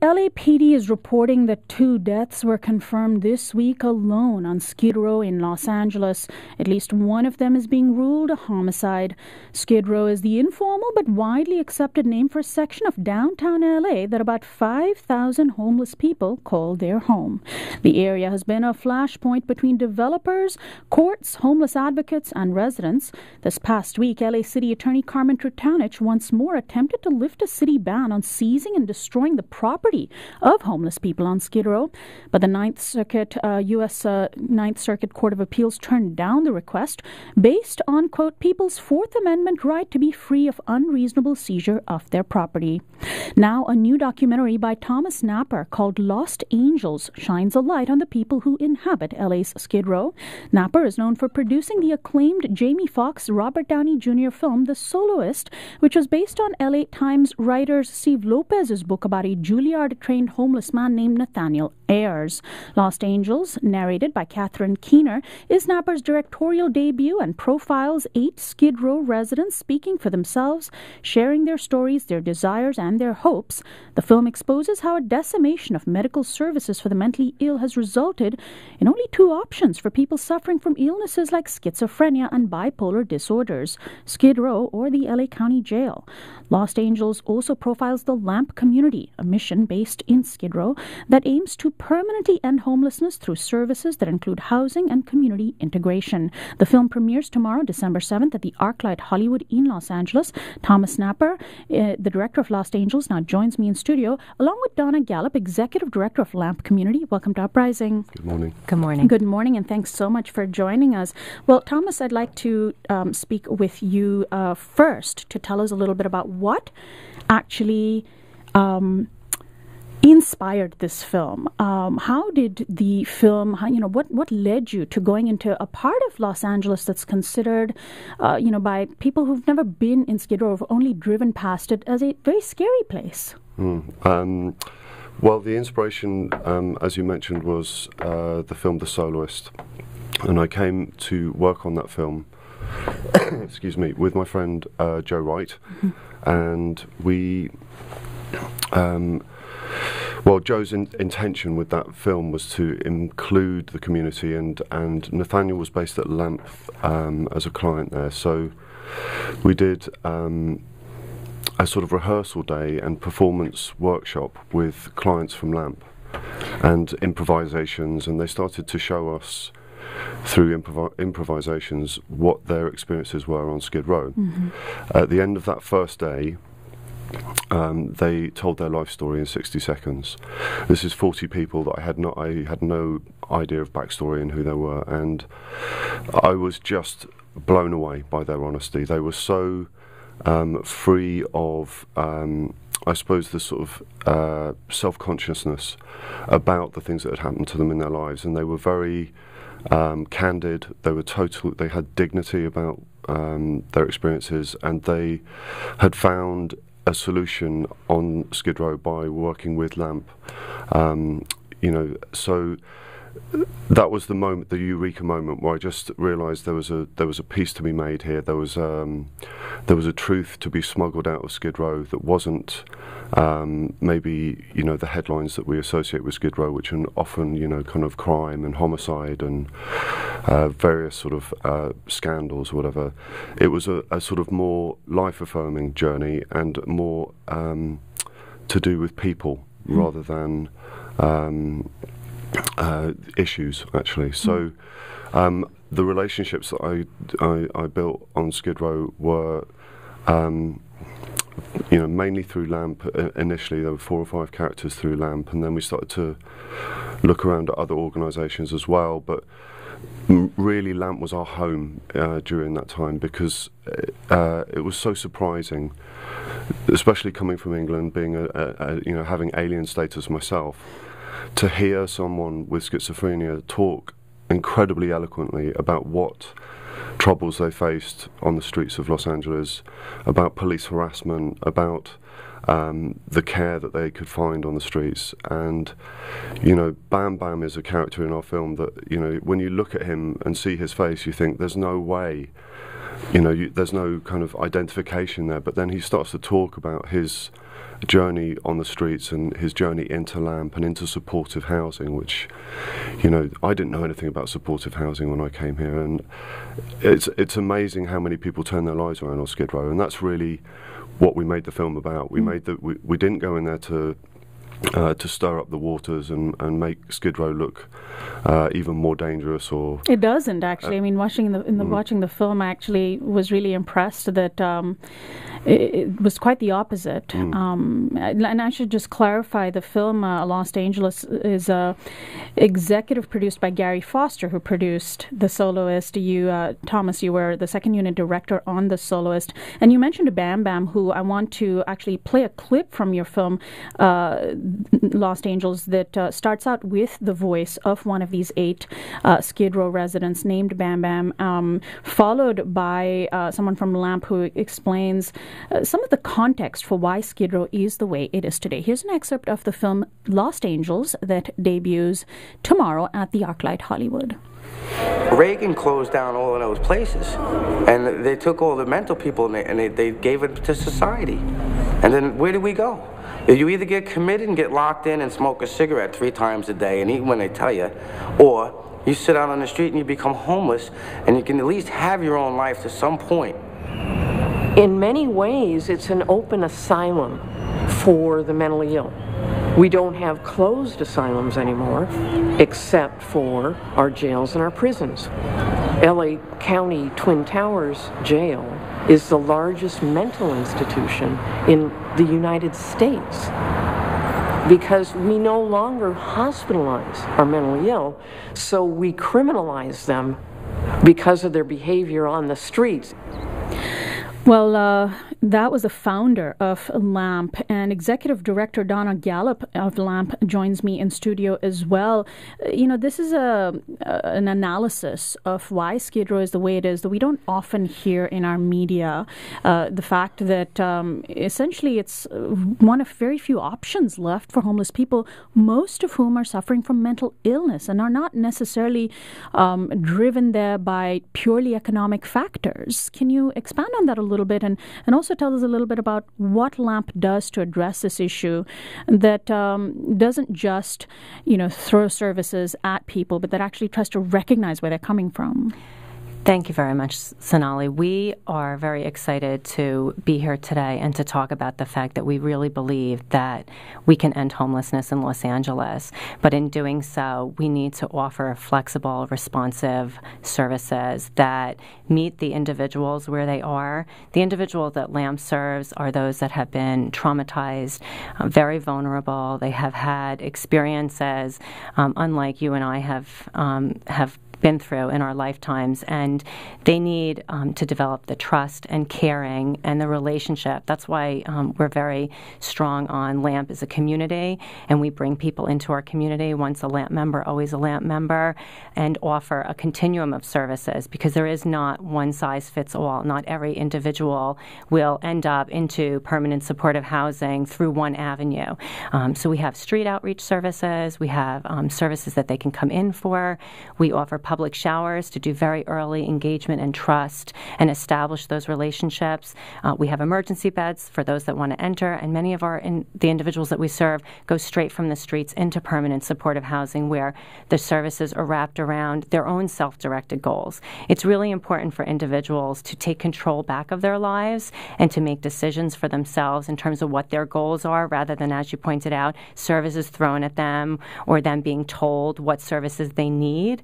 LAPD is reporting that 2 deaths were confirmed this week alone on Skid Row in Los Angeles. At least one of them is being ruled a homicide. Skid Row is the informal but widely accepted name for a section of downtown LA that about 5,000 homeless people call their home. The area has been a flashpoint between developers, courts, homeless advocates, and residents. This past week, LA City Attorney Carmen Trutanich once more attempted to lift a city ban on seizing and destroying the property of homeless people on Skid Row, but the Ninth Circuit, U.S. Ninth Circuit Court of Appeals turned down the request based on, quote, people's Fourth Amendment right to be free of unreasonable seizure of their property. Now, a new documentary by Thomas Napper called Lost Angels shines a light on the people who inhabit LA's Skid Row. Napper is known for producing the acclaimed Jamie Foxx, Robert Downey Jr. film The Soloist, which was based on LA Times writer Steve Lopez's book about a Julliard-trained homeless man named Nathaniel Ayers. Lost Angels, narrated by Catherine Keener, is Napper's directorial debut and profiles 8 Skid Row residents speaking for themselves, sharing their stories, their desires, and their hopes. The film exposes how a decimation of medical services for the mentally ill has resulted in only 2 options for people suffering from illnesses like schizophrenia and bipolar disorders: Skid Row or the LA County Jail. Lost Angels also profiles the LAMP community, a mission based in Skid Row that aims to permanently end homelessness through services that include housing and community integration. The film premieres tomorrow, December 7th, at the ArcLight Hollywood in Los Angeles. Thomas Napper, the director of Lost Angels, now joins me in studio, along with Donna Gallup, executive director of LAMP Community. Welcome to Uprising. Good morning. Good morning. Good morning, and thanks so much for joining us. Well, Thomas, I'd like to speak with you first to tell us a little bit about what actually inspired this film. How did the film, what led you to going into a part of Los Angeles that's considered, by people who've never been in Skid Row, have only driven past it, as a very scary place? Well, the inspiration, as you mentioned, was the film The Soloist. And I came to work on that film, excuse me, with my friend Joe Wright. Mm-hmm. And we... Joe's intention with that film was to include the community, and Nathaniel was based at LAMP as a client there. So we did a sort of rehearsal day and performance workshop with clients from LAMP and improvisations, and they started to show us through improvisations what their experiences were on Skid Row. Mm-hmm. At the end of that first day, they told their life story in 60 seconds. This is 40 people that I had no idea of backstory and who they were, and I was just blown away by their honesty. They were so free of, I suppose, the sort of self-consciousness about the things that had happened to them in their lives, and they were very candid. They had dignity about their experiences, and they had found a solution on Skid Row by working with LAMP. So that was the moment, the eureka moment, where I just realised there was a piece to be made here. There was a truth to be smuggled out of Skid Row that wasn't maybe the headlines that we associate with Skid Row, which are often kind of crime and homicide and various sort of scandals or whatever. It was a sort of more life-affirming journey and more to do with people rather than issues, actually. So the relationships that I built on Skid Row were mainly through LAMP. Initially there were 4 or 5 characters through LAMP, and then we started to look around at other organisations as well, but really LAMP was our home during that time, because it was so surprising, especially coming from England, being having alien status myself, to hear someone with schizophrenia talk incredibly eloquently about what troubles they faced on the streets of Los Angeles, about police harassment, about the care that they could find on the streets. And Bam Bam is a character in our film that when you look at him and see his face, you think there's no way, there's no kind of identification there. But then he starts to talk about his journey on the streets and his journey into LAMP and into supportive housing, which, you know, I didn't know anything about supportive housing when I came here, and it's amazing how many people turn their lives around on Skid Row, and that's really what we made the film about. We made we didn't go in there to stir up the waters and make Skid Row look even more dangerous. Or it doesn't actually. I mean, watching the film, I actually was really impressed that it was quite the opposite. And I should just clarify: the film Los Angeles is executive produced by Gary Foster, who produced The Soloist. Thomas, you were the second unit director on The Soloist, and you mentioned Bam Bam, who I want to actually play a clip from your film Los Angeles that starts out with the voice of one of these 8 Skid Row residents named Bam Bam, followed by someone from LAMP who explains some of the context for why Skid Row is the way it is today. Here's an excerpt of the film Los Angeles that debuts tomorrow at the ArcLight Hollywood. Reagan closed down all of those places, and they took all the mental people and they gave it to society. And then where do we go? You either get committed and get locked in and smoke a cigarette 3 times a day and eat when they tell you, or you sit out on the street and you become homeless, and you can at least have your own life to some point. In many ways, it's an open asylum for the mentally ill. We don't have closed asylums anymore, except for our jails and our prisons. LA County Twin Towers Jail is the largest mental institution in the United States because we no longer hospitalize our mentally ill, so we criminalize them because of their behavior on the streets. Well, that was the founder of LAMP, and executive director Donna Gallup of LAMP joins me in studio as well. You know, this is an analysis of why Skid Row is the way it is that we don't often hear in our media. The fact that essentially it's one of very few options left for homeless people, most of whom are suffering from mental illness and are not necessarily driven there by purely economic factors. Can you expand on that a little bit, and also tell us a little bit about what LAMP does to address this issue that doesn't just, throw services at people, but that actually tries to recognize where they're coming from? Thank you very much, Sonali. We are very excited to be here today and to talk about the fact that we really believe that we can end homelessness in Los Angeles. But in doing so, we need to offer flexible, responsive services that meet the individuals where they are. The individuals that LAMP serves are those that have been traumatized, very vulnerable. They have had experiences unlike you and I have been through in our lifetimes, and they need to develop the trust and caring and the relationship. That's why we're very strong on LAMP as a community, and we bring people into our community, once a LAMP member, always a LAMP member, and offer a continuum of services, because there is not one size fits all. Not every individual will end up into permanent supportive housing through one avenue. So we have street outreach services, we have services that they can come in for, we offer public showers to do very early engagement and trust and establish those relationships. We have emergency beds for those that want to enter, and many of the individuals that we serve go straight from the streets into permanent supportive housing, where the services are wrapped around their own self-directed goals. It's really important for individuals to take control back of their lives and to make decisions for themselves in terms of what their goals are, rather than, as you pointed out, services thrown at them or them being told what services they need.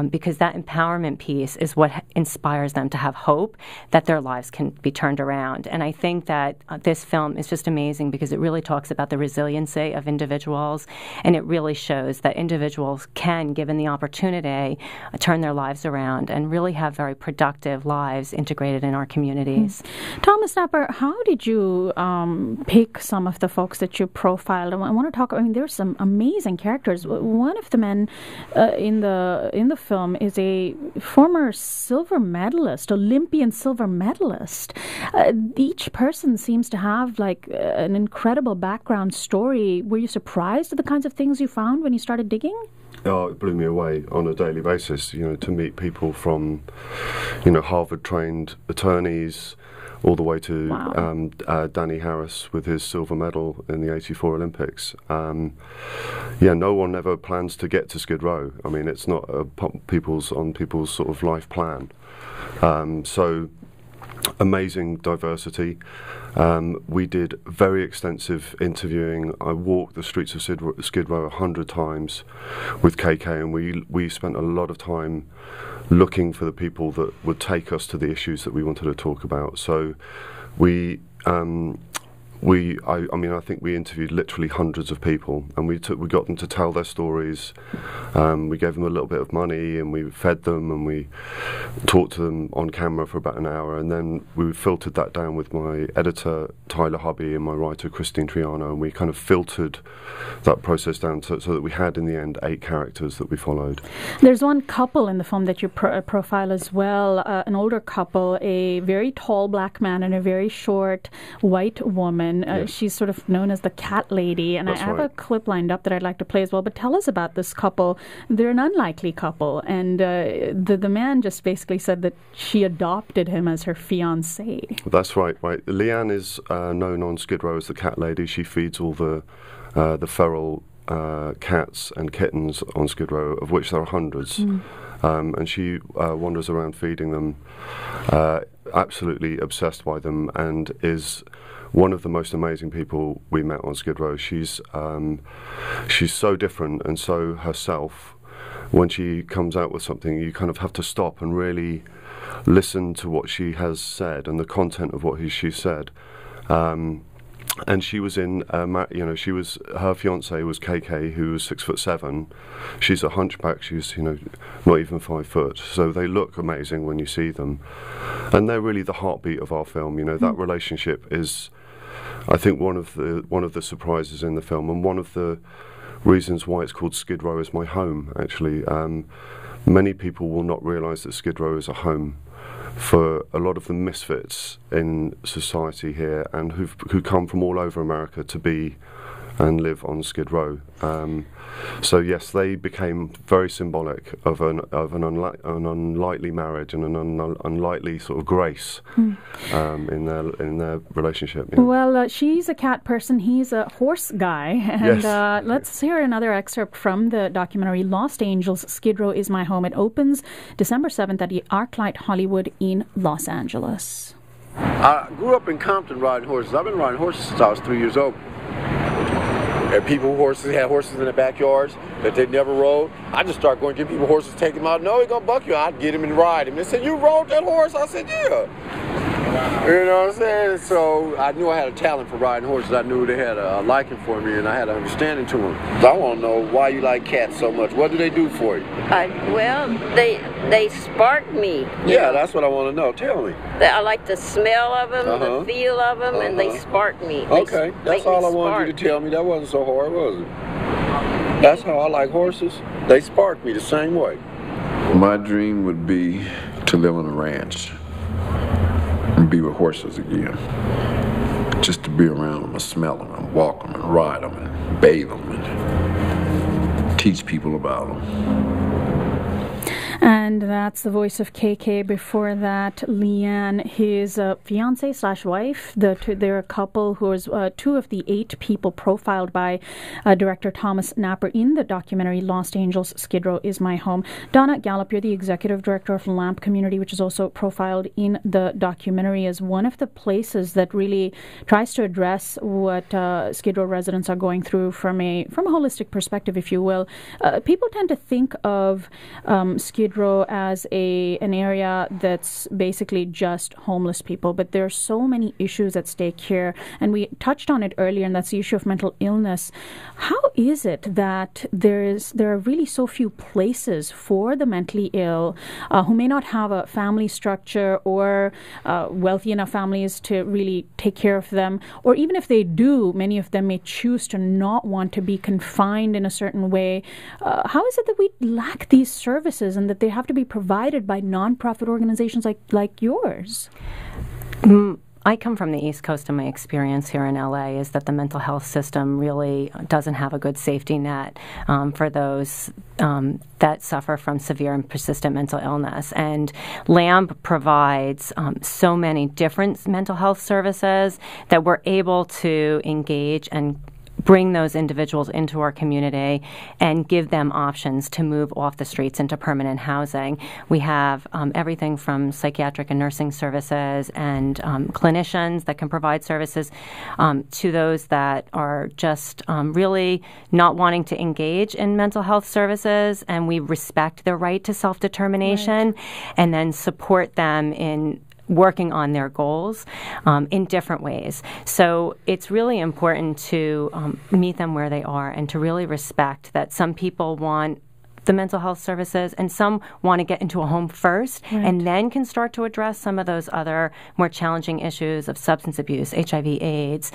Because that empowerment piece is what inspires them to have hope that their lives can be turned around. And I think that this film is just amazing because it really talks about the resiliency of individuals, and it really shows that individuals can, given the opportunity, turn their lives around and really have very productive lives integrated in our communities. Thomas Napper, how did you pick some of the folks that you profiled? I want to talk, there's some amazing characters. One of the men in the film is a former silver medalist, Olympian silver medalist. Each person seems to have an incredible background story. Were you surprised at the kinds of things you found when you started digging? Oh, it blew me away on a daily basis, to meet people from, Harvard-trained attorneys all the way to Wow. Danny Harris with his silver medal in the '84 Olympics. No one ever plans to get to Skid Row. I mean, it's not people's sort of life plan. So amazing diversity. We did very extensive interviewing. I walked the streets of Skid Row 100 times with KK, and we spent a lot of time looking for the people that would take us to the issues that we wanted to talk about. So I think we interviewed literally hundreds of people, and we got them to tell their stories. We gave them a little bit of money, and we fed them, and we talked to them on camera for about an hour, and then we filtered that down with my editor Tyler Hubby and my writer Christine Triano, and we kind of filtered that process down so that we had in the end 8 characters that we followed. There's one couple in the film that you profile as well, an older couple, a very tall black man and a very short white woman. Yes. She's sort of known as the cat lady, and That's I have right. a clip lined up that I'd like to play as well. But tell us about this couple. They're an unlikely couple, and the man just basically said that she adopted him as her fiancé. That's right. Leanne is known on Skid Row as the cat lady. She feeds all the feral cats and kittens on Skid Row, of which there are hundreds. And she wanders around feeding them, absolutely obsessed by them, and is one of the most amazing people we met on Skid Row. She's so different and so herself. When she comes out with something, you kind of have to stop and really listen to what she has said and the content of what she said. And she was in, her fiance was KK, who was 6'7". She's a hunchback. She's, not even 5 foot. So they look amazing when you see them, and they're really the heartbeat of our film. That relationship is, I think, one of the surprises in the film, and one of the reasons why it's called Skid Row is my home. Actually, many people will not realise that Skid Row is a home for a lot of the misfits in society here, and who come from all over America to be and live on Skid Row. So yes, they became very symbolic of an unlikely marriage and an unlikely sort of grace in their relationship. Yeah. Well, she's a cat person, he's a horse guy, and Yes. Let's hear another excerpt from the documentary Lost Angels, Skid Row is My Home. It opens December 7th at the ArcLight Hollywood in Los Angeles. I grew up in Compton riding horses. I've been riding horses since I was 3 years old. And had horses in their backyards that they never rode. I just started going to give people horses, take them out. No, he's gonna buck you. I'd get him and ride him. They said, "You rode that horse?" I said, "Yeah." You know what I'm saying? So I knew I had a talent for riding horses. I knew they had a liking for me, and I had an understanding to them. So I want to know why you like cats so much. What do they do for you? They spark me. Yeah, that's what I want to know. Tell me. I like the smell of them, the feel of them, and they spark me. Okay, that's all I wanted you to tell me. That wasn't so hard, was it? That's how I like horses. They spark me the same way. My dream would be to live on a ranch and be with horses again. Just to be around them and smell them and walk them and ride them and bathe them and teach people about them. And that's the voice of KK. Before that, Leanne, his fiancée/wife. They're a couple who is 2 of the 8 people profiled by director Thomas Napper in the documentary Lost Angels, Skid Row is My Home. Donna Gallup, you're the executive director of LAMP Community, which is also profiled in the documentary as one of the places that really tries to address what Skid Row residents are going through from a holistic perspective, if you will. People tend to think of Skid Row as an area that's basically just homeless people, but there are so many issues at stake here, and we touched on it earlier, and that's the issue of mental illness. How is it that there are really so few places for the mentally ill who may not have a family structure or wealthy enough families to really take care of them, or even if they do, many of them may choose to not want to be confined in a certain way? How is it that we lack these services and that they have to be provided by nonprofit organizations like yours? I come from the East Coast, and my experience here in LA is that the mental health system really doesn't have a good safety net for those that suffer from severe and persistent mental illness. And LAMP provides so many different mental health services that we're able to engage and bring those individuals into our community and give them options to move off the streets into permanent housing. We have everything from psychiatric and nursing services and clinicians that can provide services to those that are just really not wanting to engage in mental health services, and we respect their right to self-determination and then support them in working on their goals in different ways. So it's really important to meet them where they are and to really respect that some people want the mental health services and some want to get into a home first and then can start to address some of those other more challenging issues of substance abuse, HIV, AIDS,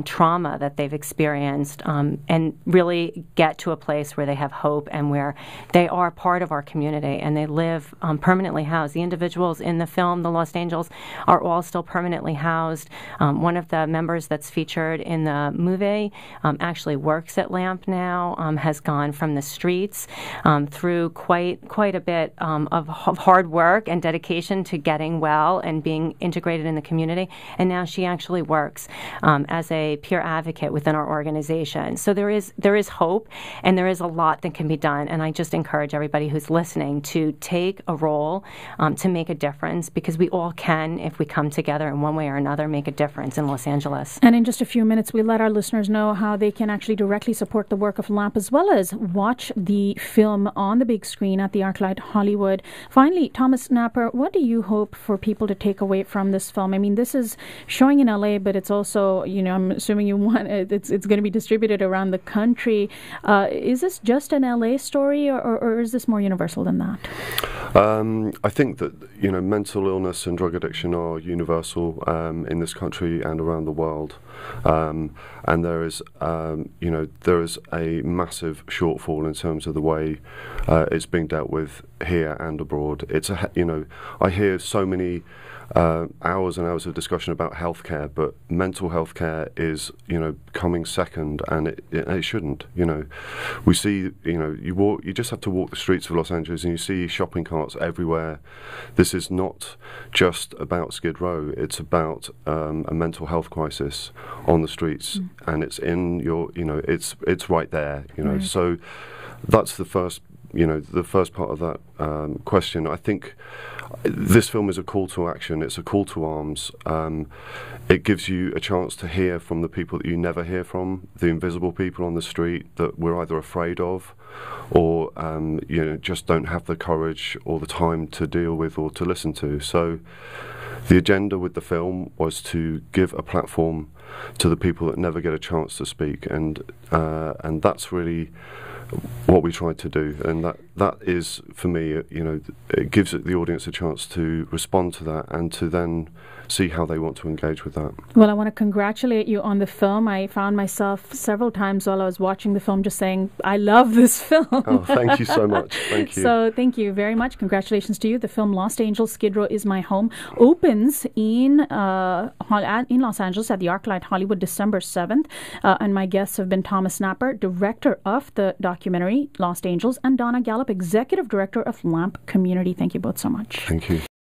trauma that they've experienced, and really get to a place where they have hope and where they are part of our community and they live permanently housed. The individuals in the film, the Lost Angels, are all still permanently housed. One of the members that's featured in the movie actually works at LAMP now, has gone from the streets through quite a bit of hard work and dedication to getting well and being integrated in the community. And now she actually works as a peer advocate within our organization. So there is hope, and there is a lot that can be done. And I just encourage everybody who's listening to take a role to make a difference, because we all can, if we come together in one way or another, make a difference in Los Angeles. And in just a few minutes, we'll let our listeners know how they can actually directly support the work of LAMP, as well as watch the film on the big screen at the ArcLight Hollywood. Finally, Thomas Napper, what do you hope for people to take away from this film? I mean, this is showing in LA, but it's also, I'm assuming you want it's going to be distributed around the country. Is this just an LA story, or is this more universal than that? I think that mental illness and drug addiction are universal in this country and around the world, and there is there is a massive shortfall in terms of the way it's being dealt with here and abroad. I hear so many hours and hours of discussion about healthcare, but mental health care is coming second, and it shouldn't. We see you just have to walk the streets of Los Angeles and you see shopping carts everywhere. This is not just about Skid Row, it's about a mental health crisis on the streets, and it's in your it's right there. So that's the first part of that question. I think this film is a call to action. It's a call to arms. It gives you a chance to hear from the people that you never hear from, the invisible people on the street that we're either afraid of or just don't have the courage or the time to deal with or to listen to. So the agenda with the film was to give a platform to the people that never get a chance to speak, and that's really what we tried to do, and that is, for me, it gives the audience a chance to respond to that and to then see how they want to engage with that. Well, I want to congratulate you on the film. I found myself several times while I was watching the film just saying, I love this film. Oh, thank you so much. Thank you. So thank you very much. Congratulations to you. The film Lost Angels, Skid Row is My Home opens in Los Angeles at the ArcLight Hollywood December 7th. And my guests have been Thomas Napper, director of the documentary Lost Angels, and Donna Gallup, executive director of LAMP Community. Thank you both so much. Thank you.